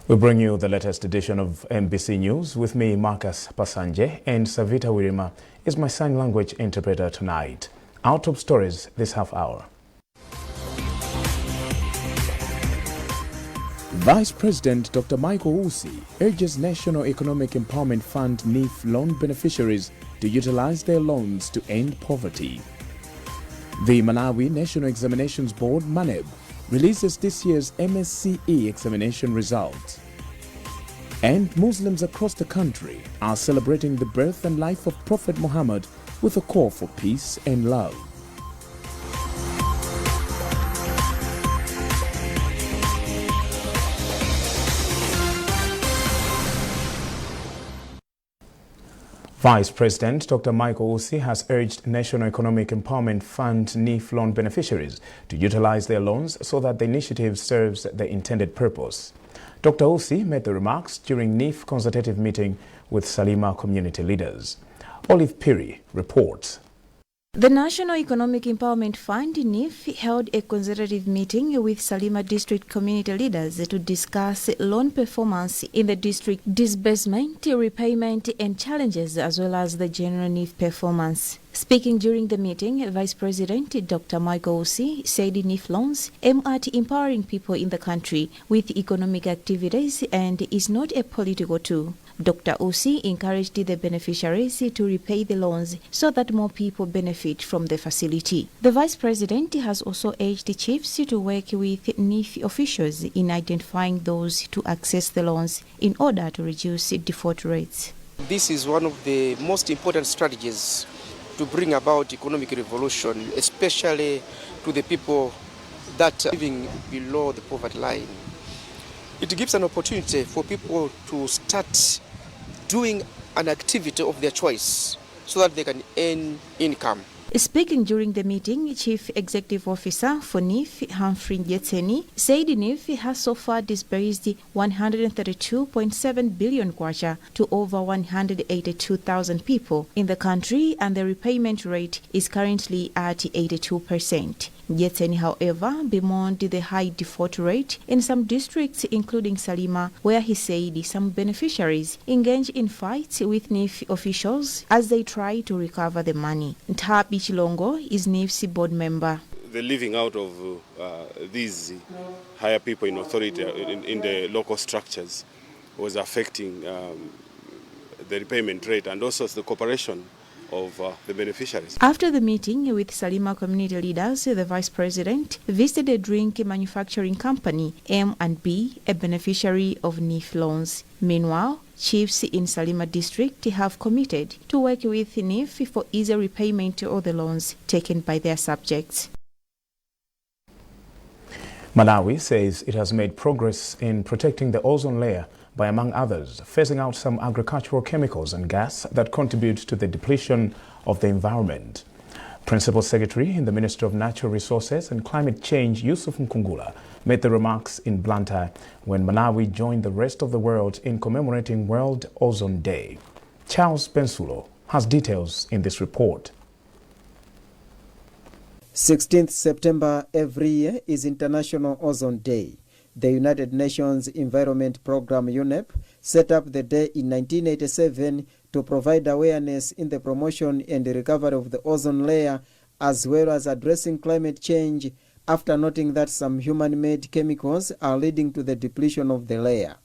We bring you the latest edition of MBC News with me, Marcus Pasanje, and Savita Wirima is my sign language interpreter tonight. Our top stories this half hour. Vice President Dr. Michael Usi urges National Economic Empowerment Fund NEF loan beneficiaries to utilize their loans to end poverty. The Malawi National Examinations Board, MANEB, releases this year's MSCE examination results. And Muslims across the country are celebrating the birth and life of Prophet Muhammad with a call for peace and love. Vice President Dr. Michael Usi has urged National Economic Empowerment Fund NEF loan beneficiaries to utilize their loans so that the initiative serves the intended purpose. Dr. Usi made the remarks during NEF consultative meeting with Salima community leaders. Olive Piri reports. The National Economic Empowerment Fund, NEF, held a consultative meeting with Salima district community leaders to discuss loan performance in the district, disbursement, repayment and challenges, as well as the general NEF performance. Speaking during the meeting, Vice President Dr. Michael Usi said NEF loans aim at empowering people in the country with economic activities and is not a political tool. Dr. Usi encouraged the beneficiaries to repay the loans so that more people benefit from the facility. The Vice President has also urged the chiefs to work with NEF officials in identifying those to access the loans in order to reduce default rates. This is one of the most important strategies to bring about economic revolution, especially to the people that are living below the poverty line. It gives an opportunity for people to start doing an activity of their choice so that they can earn income. Speaking during the meeting, Chief Executive Officer for NEF, Humphrey Njetseni, said NEF has so far disbursed 132.7 billion kwacha to over 182,000 people in the country, and the repayment rate is currently at 82%. Njetseni, however, bemoaned the high default rate in some districts, including Salima, where he said some beneficiaries engage in fights with NEF officials as they try to recover the money. Ntabi Chilongo is NEF's board member. The living out of these higher people in authority in the local structures was affecting the repayment rate and also the cooperation of the beneficiaries. After the meeting with Salima community leaders, the Vice President visited a drink manufacturing company, M&B, a beneficiary of NEF loans. Meanwhile, chiefs in Salima district have committed to work with NEF for easy repayment of the loans taken by their subjects. Malawi says it has made progress in protecting the ozone layer by, among others, phasing out some agricultural chemicals and gas that contribute to the depletion of the environment. Principal Secretary in the Ministry of Natural Resources and Climate Change, Yusuf Nkungula, made the remarks in Blantyre when Malawi joined the rest of the world in commemorating World Ozone Day. Charles Bensulo has details in this report. 16th September every year is International Ozone Day. The United Nations Environment Programme UNEP set up the day in 1987 to provide awareness in the promotion and the recovery of the ozone layer, as well as addressing climate change, after noting that some human-made chemicals are leading to the depletion of the layer.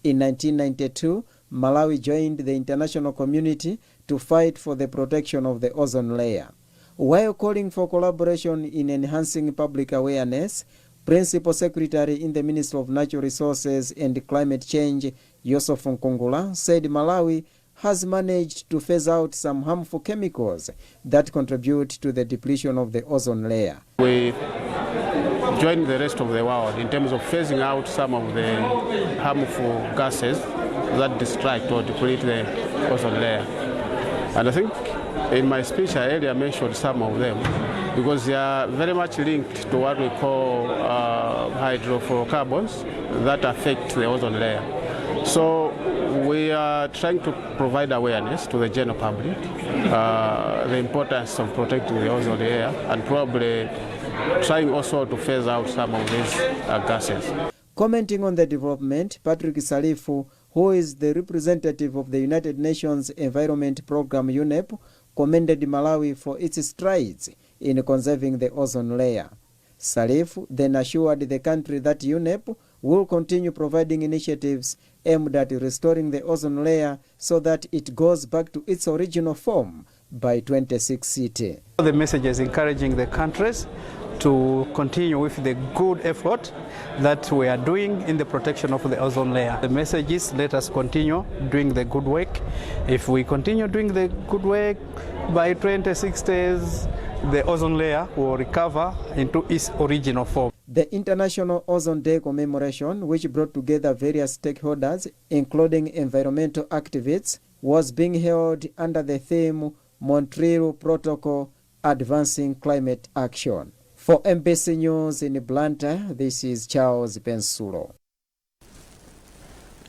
In 1992, Malawi joined the international community to fight for the protection of the ozone layer. While calling for collaboration in enhancing public awareness, Principal Secretary in the Ministry of Natural Resources and Climate Change, Yusuf Nkungula, said Malawi has managed to phase out some harmful chemicals that contribute to the depletion of the ozone layer. We join the rest of the world in terms of phasing out some of the harmful gases that distract or deplete the ozone layer. And I think in my speech I earlier mentioned some of them because they are very much linked to what we call hydrofluorocarbons that affect the ozone layer. So we are trying to provide awareness to the general public, the importance of protecting the ozone layer and probably trying also to phase out some of these gases. Commenting on the development, Patrick Salifu, who is the representative of the United Nations Environment Program UNEP, commended Malawi for its strides in conserving the ozone layer. Salifu then assured the country that UNEP will continue providing initiatives aimed at restoring the ozone layer so that it goes back to its original form by 2060. The message is encouraging the countries to continue with the good effort that we are doing in the protection of the ozone layer. The message is, let us continue doing the good work. If we continue doing the good work, by 2060s, the ozone layer will recover into its original form. The International Ozone Day commemoration, which brought together various stakeholders, including environmental activists, was being held under the theme Montreal Protocol Advancing Climate Action. For MBC News in Blantyre, this is Charles Bensulo.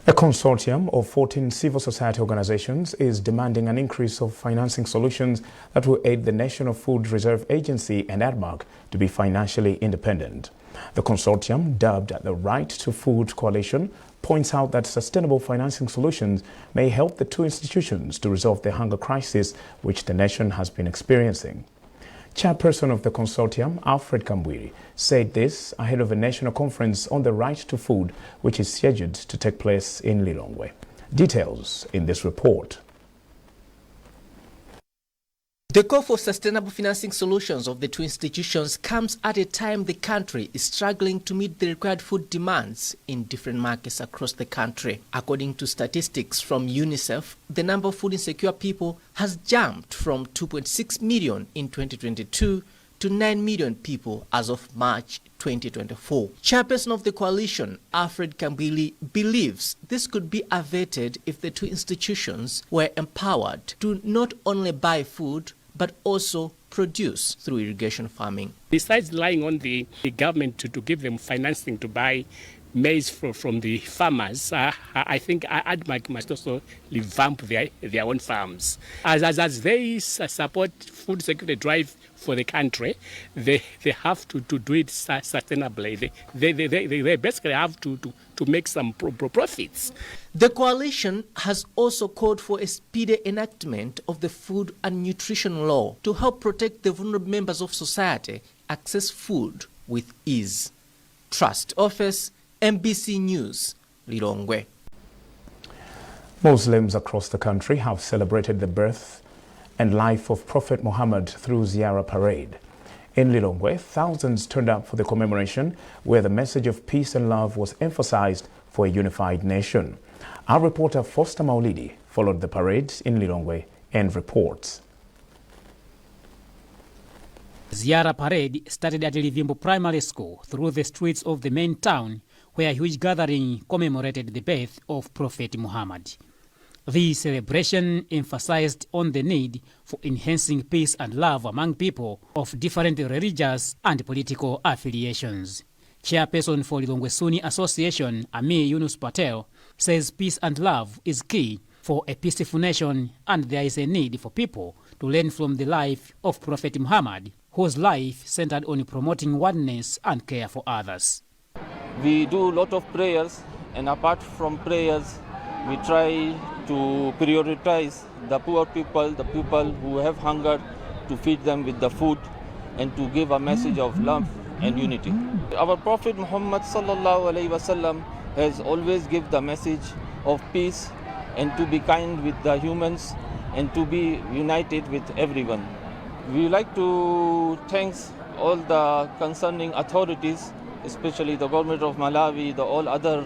A consortium of 14 civil society organizations is demanding an increase of financing solutions that will aid the National Food Reserve Agency and ADMAC to be financially independent. The consortium, dubbed the Right to Food Coalition, points out that sustainable financing solutions may help the two institutions to resolve the hunger crisis which the nation has been experiencing. Chairperson of the consortium, Alfred Kambwiri, said this ahead of a national conference on the right to food, which is scheduled to take place in Lilongwe. Details in this report. The call for sustainable financing solutions of the two institutions comes at a time the country is struggling to meet the required food demands in different markets across the country. According to statistics from UNICEF, the number of food insecure people has jumped from 2.6 million in 2022 to 9 million people as of March 2024. Chairperson of the coalition, Alfred Kambwili, believes this could be averted if the two institutions were empowered to not only buy food, but also produce through irrigation farming. Besides relying on the government to give them financing to buy maize from the farmers, I think ADMAC must also revamp their own farms. As they support food security drive for the country, they have to do it sustainably. They basically have to make some profits. The coalition has also called for a speedy enactment of the food and nutrition law to help protect the vulnerable members of society access food with ease. Trust Office, MBC News, Lilongwe. Muslims across the country have celebrated the birth and life of Prophet Muhammad through Ziara Parade. In Lilongwe, thousands turned up for the commemoration, where the message of peace and love was emphasized for a unified nation. Our reporter Foster Maulidi followed the parade in Lilongwe and reports. Ziara Parade started at Livimbo Primary School through the streets of the main town, where a huge gathering commemorated the birth of Prophet Muhammad. The celebration emphasized on the need for enhancing peace and love among people of different religious and political affiliations. Chairperson for Lilongwe Sunni Association, Amir Yunus Patel, says peace and love is key for a peaceful nation, and there is a need for people to learn from the life of Prophet Muhammad, whose life centered on promoting oneness and care for others. We do a lot of prayers, and apart from prayers, we try to prioritize the poor people, the people who have hunger, to feed them with the food and to give a message of love and unity. Our Prophet Muhammad sallallahu alaihi wasallam has always given the message of peace and to be kind with the humans and to be united with everyone. We would like to thank all the concerning authorities, especially the government of Malawi, all other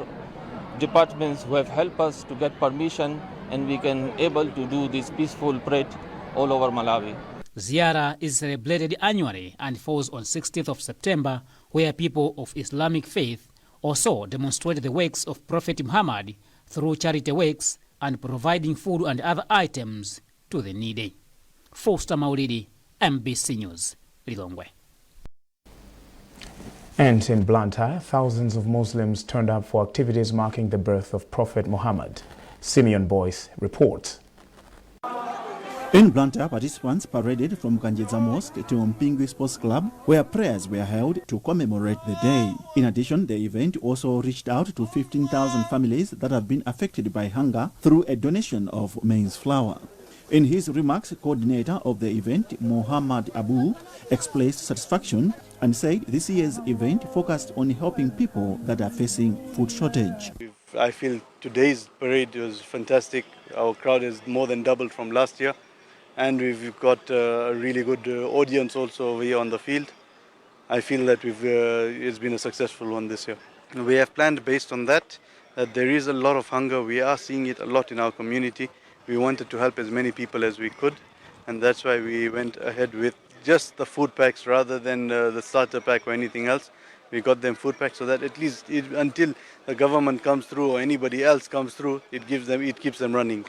departments who have helped us to get permission, and we can able to do this peaceful parade all over Malawi. Ziara is celebrated annually and falls on 16th of September, where people of Islamic faith also demonstrate the works of Prophet Muhammad through charity works and providing food and other items to the needy. Foster Maulidi, MBC News, Lilongwe. And in Blantyre, thousands of Muslims turned up for activities marking the birth of Prophet Muhammad. Simeon Boyce reports. In Blantyre, participants paraded from Kanjeza Mosque to Mpingwi Sports Club, where prayers were held to commemorate the day. In addition, the event also reached out to 15,000 families that have been affected by hunger through a donation of maize flour. In his remarks, coordinator of the event, Muhammad Abu, expressed satisfaction and said this year's event focused on helping people that are facing food shortage. I feel today's parade was fantastic. Our crowd is more than doubled from last year. And we've got a really good audience also over here on the field. I feel that it's been a successful one this year. We have planned based on that there is a lot of hunger. We are seeing it a lot in our community. We wanted to help as many people as we could, and that's why we went ahead with just the food packs rather than the starter pack or anything else. We got them food packs so that at least until the government comes through or anybody else comes through, it keeps them running.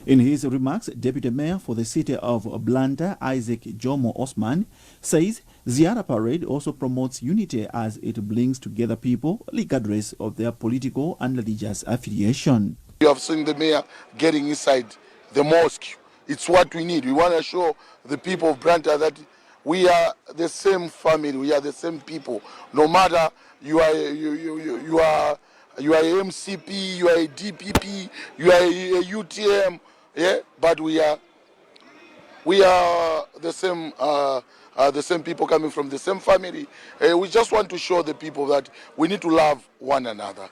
In his remarks, Deputy Mayor for the city of Blantyre, Isaac Jomo Osman, says Ziara Parade also promotes unity as it brings together people regardless of their political and religious affiliation. You have seen the mayor getting inside the mosque. It's what we need. We want to show the people of Blantyre that we are the same family, we are the same people. No matter you are a MCP, you are a DPP, you are a UTM, yeah, but we are the same people coming from the same family. We just want to show the people that we need to love one another.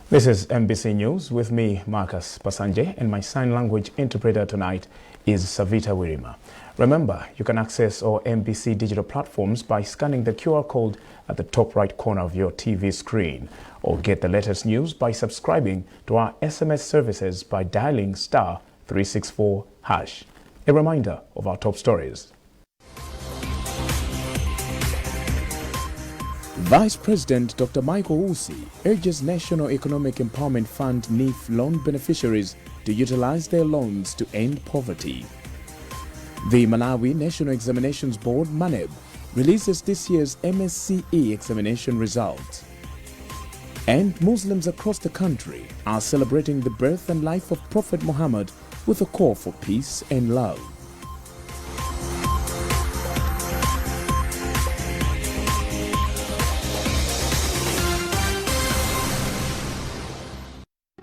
This is MBC News with me, Marcus Pasanje, and my sign language interpreter tonight is Savita Wirima. Remember, you can access our MBC digital platforms by scanning the QR code at the top right corner of your TV screen, or get the latest news by subscribing to our SMS services by dialing *364#. A reminder of our top stories. Vice President Dr. Michael Usi urges National Economic Empowerment Fund NEF loan beneficiaries to utilize their loans to end poverty. The Malawi National Examinations Board, MANEB, releases this year's MSCE examination results. And Muslims across the country are celebrating the birth and life of Prophet Muhammad with a call for peace and love.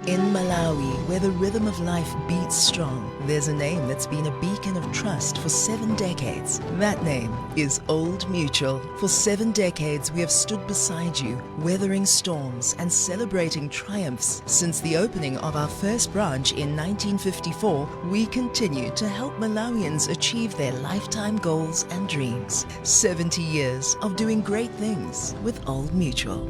In Malawi, where the rhythm of life beats strong, there's a name that's been a beacon of trust for 7 decades. That name is Old Mutual. For 7 decades, we have stood beside you, weathering storms and celebrating triumphs. Since the opening of our first branch in 1954, we continue to help Malawians achieve their lifetime goals and dreams. 70 years of doing great things with Old Mutual.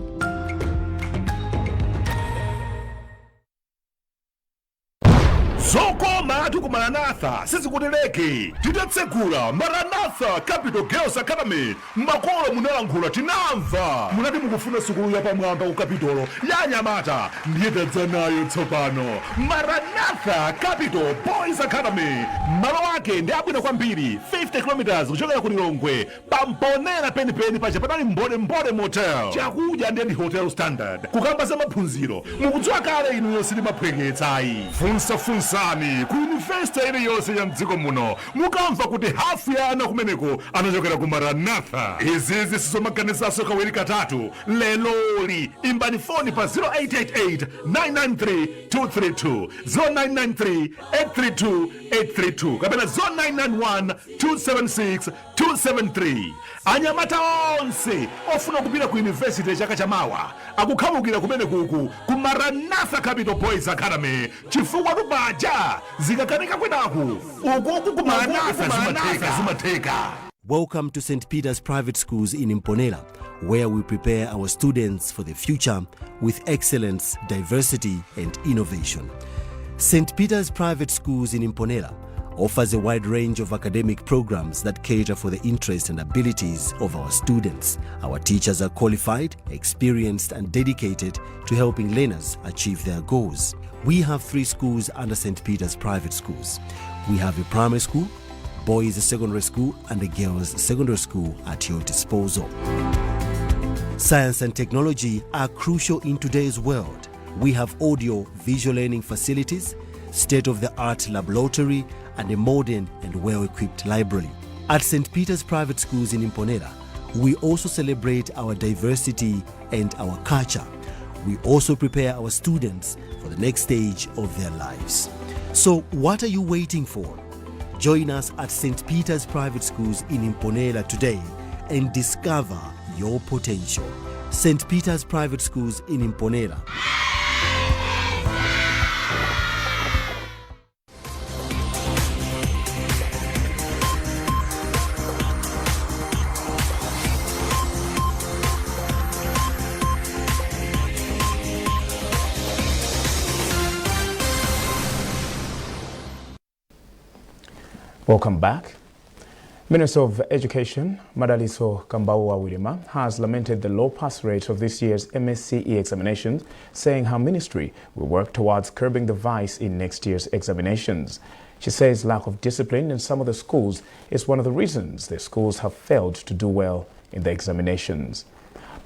Soko matu kumaranatha sizikuteleke titatsekula Maranatha Capital Girls Academy makolo munalankhula tinamva munati mukufuna sukulu yapamwamba ku Capitolo ya Nyamata ndiye tadzanayo tsopano Maranatha Capital Boys Academy malo ake ndi abwino kwambiri 50 km kuchokera ku Lilongwe pamponera penipeni paja panali mbole motel chakudya ndi hotel standard kukamba za maphunziro mukudziwa kale inu yonse limaphweketsayi funsani ku university iliyonse ya mdziko muno mukamva kuti hafu ya ana kumeneko anachokera ku Maranatha. Izizi sizomaganizaso kawiri katatu leloli imbani foni pa 0888 993 232 0993 832 832 kapena 0991 276 273. Anyamata onse ofuna kupita ku university chaka chamawa akukhamukira kumene kuku ku Maranatha Capital Boys Academy chifukwa tupaja zikakanika kwenaku ukuku ku Maranatha zimateka. Welcome to St. Peter's Private Schools in Imponela, where we prepare our students for the future with excellence, diversity and innovation. St. Peter's Private Schools in Imponela offers a wide range of academic programs that cater for the interests and abilities of our students. Our teachers are qualified, experienced and dedicated to helping learners achieve their goals. We have 3 schools under St. Peter's Private Schools. We have a primary school, boys' secondary school and a girls' secondary school at your disposal. Science and technology are crucial in today's world. We have audio visual learning facilities, state-of-the-art laboratory, and a modern and well-equipped library. At St. Peter's Private Schools in Imponela, we also celebrate our diversity and our culture. We also prepare our students for the next stage of their lives. So what are you waiting for? Join us at St. Peter's Private Schools in Imponela today and discover your potential. St. Peter's Private Schools in Imponela. Welcome back. Minister of Education, Madaliso Kambaua Wirima, has lamented the low pass rate of this year's MSCE examinations, saying her ministry will work towards curbing the vice in next year's examinations. She says lack of discipline in some of the schools is one of the reasons the schools have failed to do well in the examinations.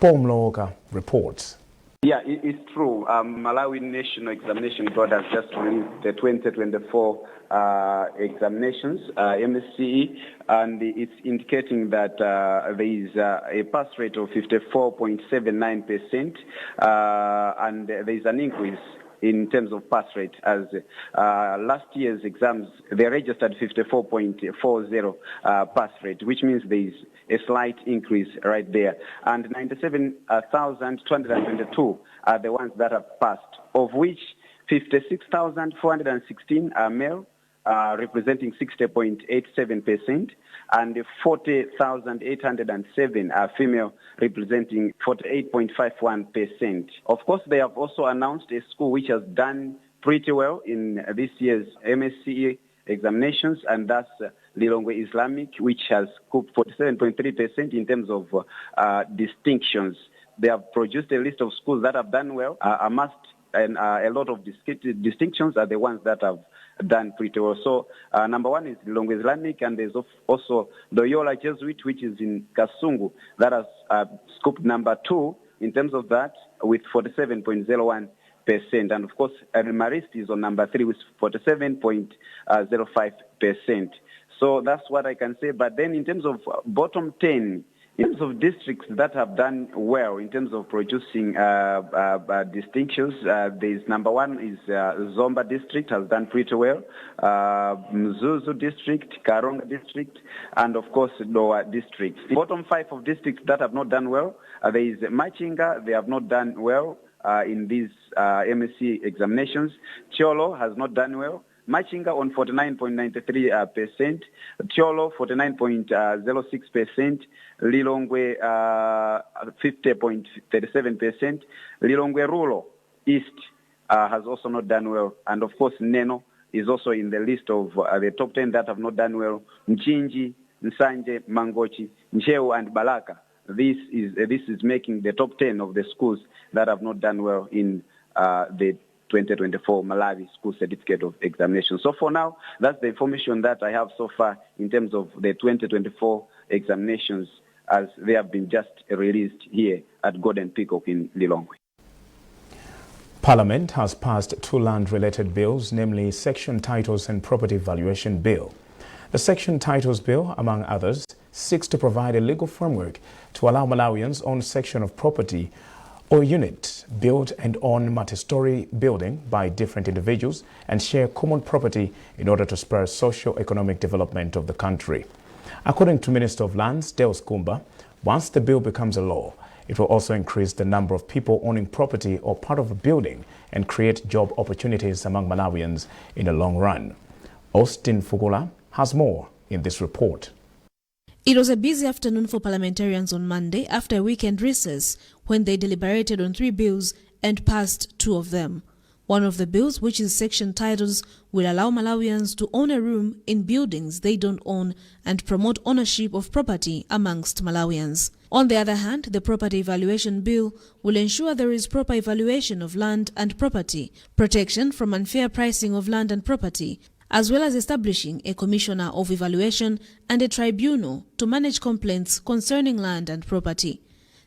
Paul Mlooka reports. Yeah, it's true. Malawi National Examination Board has just released the 2024 examinations, MSCE, and it's indicating that there is a pass rate of 54.79%, and there is an increase in terms of pass rate, as last year's exams, they registered 54.40 pass rate, which means there is a slight increase right there. And 97,222 are the ones that have passed, of which 56,416 are male, representing 60.87%, and 40,807 are female, representing 48.51%. Of course, they have also announced a school which has done pretty well in this year's MSCE examinations, and that's Lilongwe Islamic, which has scooped 47.3% in terms of distinctions. They have produced a list of schools that have done well, amongst and a lot of distinctions are the ones that have done pretty well. So number one is Lilongwe Islamic, and there's also Loyola Jesuit, which is in Kasungu, that has scooped number two in terms of that with 47.01%. And of course, Marist is on number three with 47.05%. So that's what I can say. But then in terms of bottom 10, in terms of districts that have done well in terms of producing distinctions, there's number one is Zomba district has done pretty well, Mzuzu district, Karonga district, and of course Lower district. The bottom five of districts that have not done well, there is Machinga, they have not done well in these MSc examinations. Cholo has not done well. Machinga on 49.93%, Tiolo 49.06%, Lilongwe 50.37%, Lilongwe Rural East has also not done well, and of course Neno is also in the list of the top 10 that have not done well. Mchinji, Nsanje, Mangochi, Ncheu, and Balaka. This is making the top 10 of the schools that have not done well in the 2024 Malawi School Certificate of Examination. So for now, that's the information that I have so far in terms of the 2024 examinations as they have been just released here at Golden Peacock in Lilongwe. Parliament has passed two land-related bills, namely Section Titles and Property Valuation Bill. The Section Titles Bill, among others, seeks to provide a legal framework to allow Malawians own section of property or unit built and own multi-story building by different individuals and share common property in order to spur socio-economic development of the country. According to Minister of Lands, Deus Kumba, once the bill becomes a law, it will also increase the number of people owning property or part of a building and create job opportunities among Malawians in the long run. Austin Fugula has more in this report. It was a busy afternoon for parliamentarians on Monday after a weekend recess when they deliberated on 3 bills and passed 2 of them. One of the bills, which is Section Titles, will allow Malawians to own a room in buildings they don't own and promote ownership of property amongst Malawians. On the other hand, the Property Evaluation Bill will ensure there is proper evaluation of land and property, protection from unfair pricing of land and property, as well as establishing a commissioner of evaluation and a tribunal to manage complaints concerning land and property.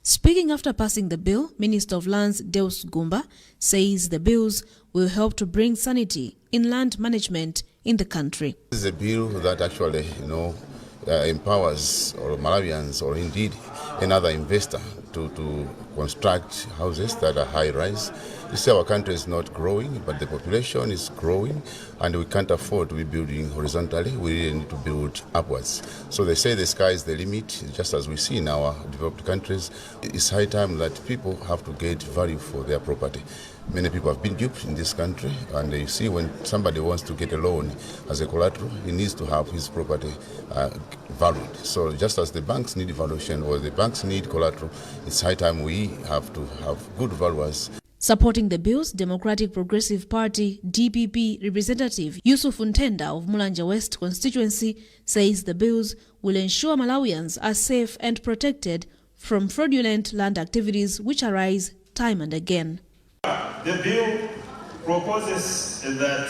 Speaking after passing the bill, Minister of Lands Deus Gumba says the bills will help to bring sanity in land management in the country. This is a bill that actually, empowers or Malawians or indeed another investor to construct houses that are high-rise. You see, our country is not growing, but the population is growing, and we can't afford to be building horizontally. We really need to build upwards. So they say the sky is the limit, just as we see in our developed countries. It's high time that people have to get value for their property. Many people have been duped in this country, and you see when somebody wants to get a loan as a collateral, he needs to have his property valued. So just as the banks need valuation or the banks need collateral, it's high time we have to have good valuers. Supporting the bills, Democratic Progressive Party DPP representative Yusuf Ntenda of Mulanje West constituency says the bills will ensure Malawians are safe and protected from fraudulent land activities which arise time and again. The bill proposes that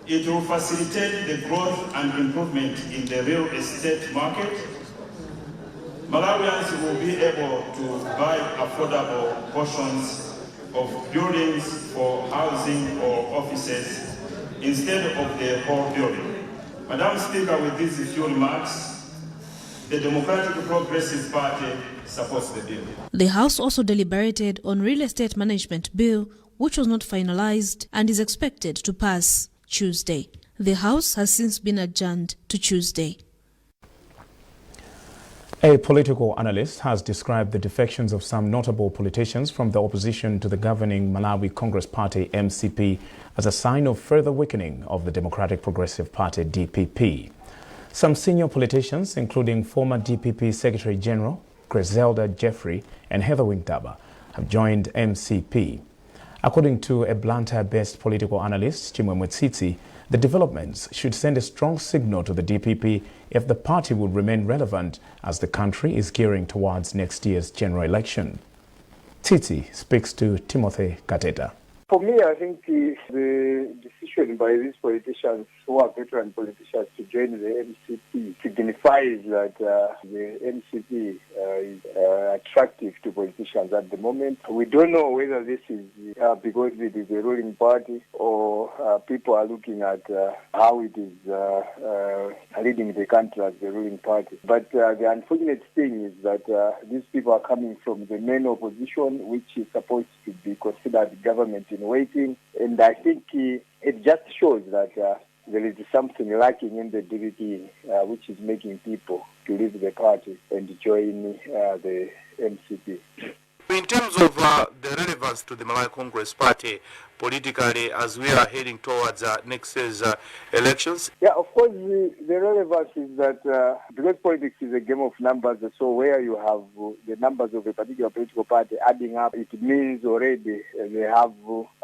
it will facilitate the growth and improvement in the real estate market. Malawians will be able to buy affordable portions of buildings for housing or offices instead of the whole building. Madam Speaker, with these few remarks, the Democratic Progressive Party supports the bill. The House also deliberated on Real Estate Management Bill, which was not finalized and is expected to pass Tuesday. The House has since been adjourned to Tuesday. A political analyst has described the defections of some notable politicians from the opposition to the governing Malawi Congress Party MCP as a sign of further weakening of the Democratic Progressive Party DPP. Some senior politicians, including former DPP Secretary General Griselda Jeffrey and Heather Wintaba, have joined MCP. According to a Blantyre-based political analyst, Chimwemwe Tsitsi, the developments should send a strong signal to the DPP if the party would remain relevant as the country is gearing towards next year's general election. Tsitsi speaks to Timothy Kateta. For me, I think the decision by these politicians, who are veteran politicians, to join the MCP signifies that the MCP is attractive to politicians at the moment. We don't know whether this is because it is a ruling party or people are looking at how it is leading the country as the ruling party. But the unfortunate thing is that these people are coming from the main opposition, which is supposed to be considered government in waiting, and I think it just shows that there is something lacking in the DPP, which is making people to leave the party and join the MCP. In terms of the relevance to the Malawi Congress Party politically as we are heading towards next year's elections? Yeah, of course, the relevance is that because politics is a game of numbers, so where you have the numbers of a particular political party adding up, it means already they have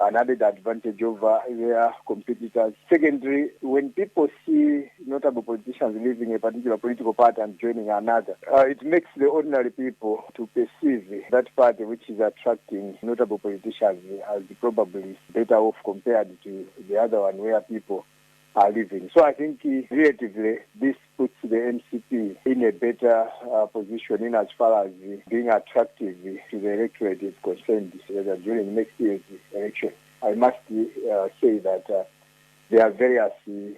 an added advantage over their competitors. Secondly, when people see notable politicians leaving a particular political party and joining another, it makes the ordinary people to perceive that party which is attracting notable politicians as probably better off compared to the other one where people are living. So I think relatively this puts the MCP in a better position in as far as being attractive to the electorate is concerned during next year's election. I must say that there are various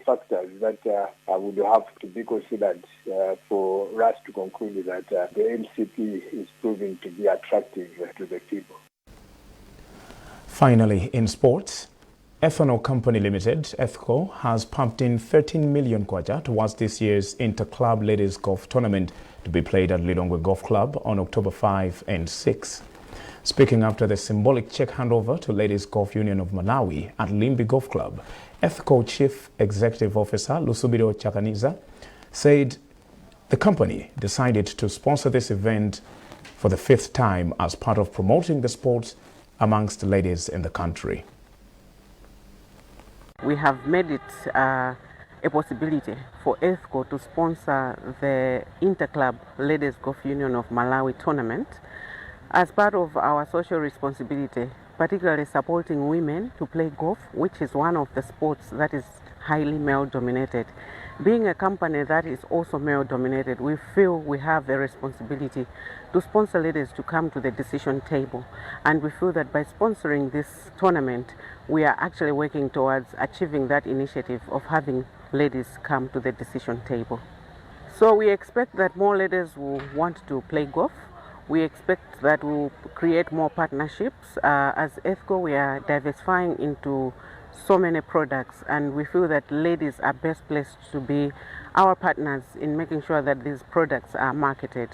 factors that would have to be considered for us to conclude that the MCP is proving to be attractive to the people. Finally, in sports, Ethanol Company Limited, ETHCO, has pumped in 13 million kwacha towards this year's Inter-Club Ladies Golf Tournament to be played at Lilongwe Golf Club on October 5 and 6. Speaking after the symbolic check handover to Ladies Golf Union of Malawi at Limbi Golf Club, ETHCO Chief Executive Officer Lusubiro Chakaniza said the company decided to sponsor this event for the 5th time as part of promoting the sport amongst the ladies in the country. We have made it a possibility for ETHCO to sponsor the Inter-Club Ladies Golf Union of Malawi tournament as part of our social responsibility particularly supporting women to play golf, which is one of the sports that is highly male-dominated. Being a company that is also male-dominated, we feel we have a responsibility to sponsor ladies to come to the decision table. And we feel that by sponsoring this tournament, we are actually working towards achieving that initiative of having ladies come to the decision table. So we expect that more ladies will want to play golf. We expect that we'll create more partnerships. As EFCO, we are diversifying into so many products, and we feel that ladies are best placed to be our partners in making sure that these products are marketed.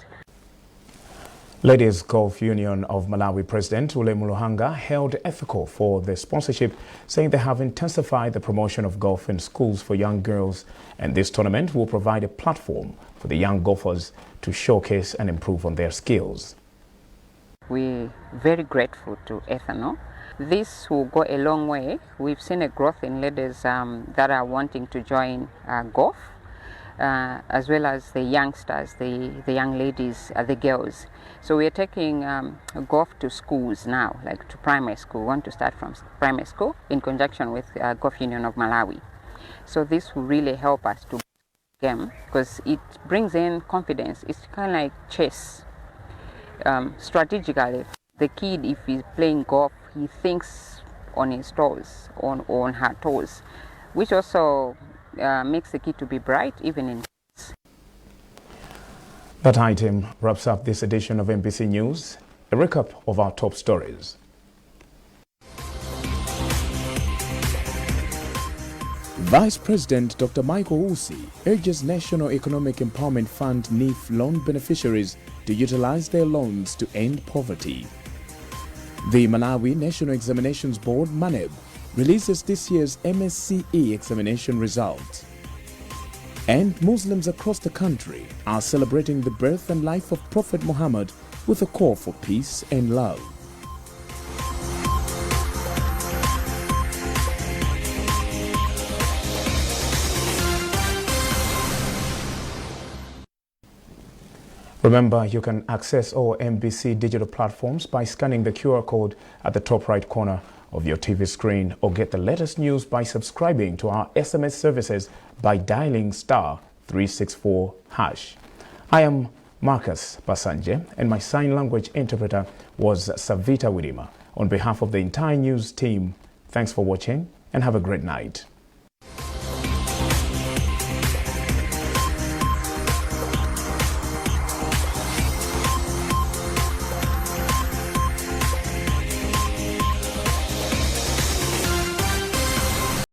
Ladies Golf Union of Malawi President Ule Muluhanga hailed EFCO for the sponsorship, saying they have intensified the promotion of golf in schools for young girls, and this tournament will provide a platform for the young golfers to showcase and improve on their skills. We're very grateful to EFCO. This will go a long way. We've seen a growth in ladies that are wanting to join golf, as well as the youngsters, the young ladies, the girls. So we're taking golf to schools now, like to primary school. We want to start from primary school in conjunction with Golf Union of Malawi. So this will really help us to game because it brings in confidence. It's kind of like chess. Strategically, the kid, if he's playing golf, he thinks on his toes, on her toes, which also makes the kid to be bright, even in kids. That item wraps up this edition of MPC News. A recap of our top stories. Vice President Dr. Michael Usi urges National Economic Empowerment Fund NEF loan beneficiaries to utilize their loans to end poverty. The Malawi National Examinations Board, MANEB, releases this year's MSCE examination results. And Muslims across the country are celebrating the birth and life of Prophet Muhammad with a call for peace and love. Remember, you can access all MBC digital platforms by scanning the QR code at the top right corner of your TV screen, or get the latest news by subscribing to our SMS services by dialing *364#. I am Marcus Basanje, and my sign language interpreter was Savita Wirima. On behalf of the entire news team, thanks for watching and have a great night.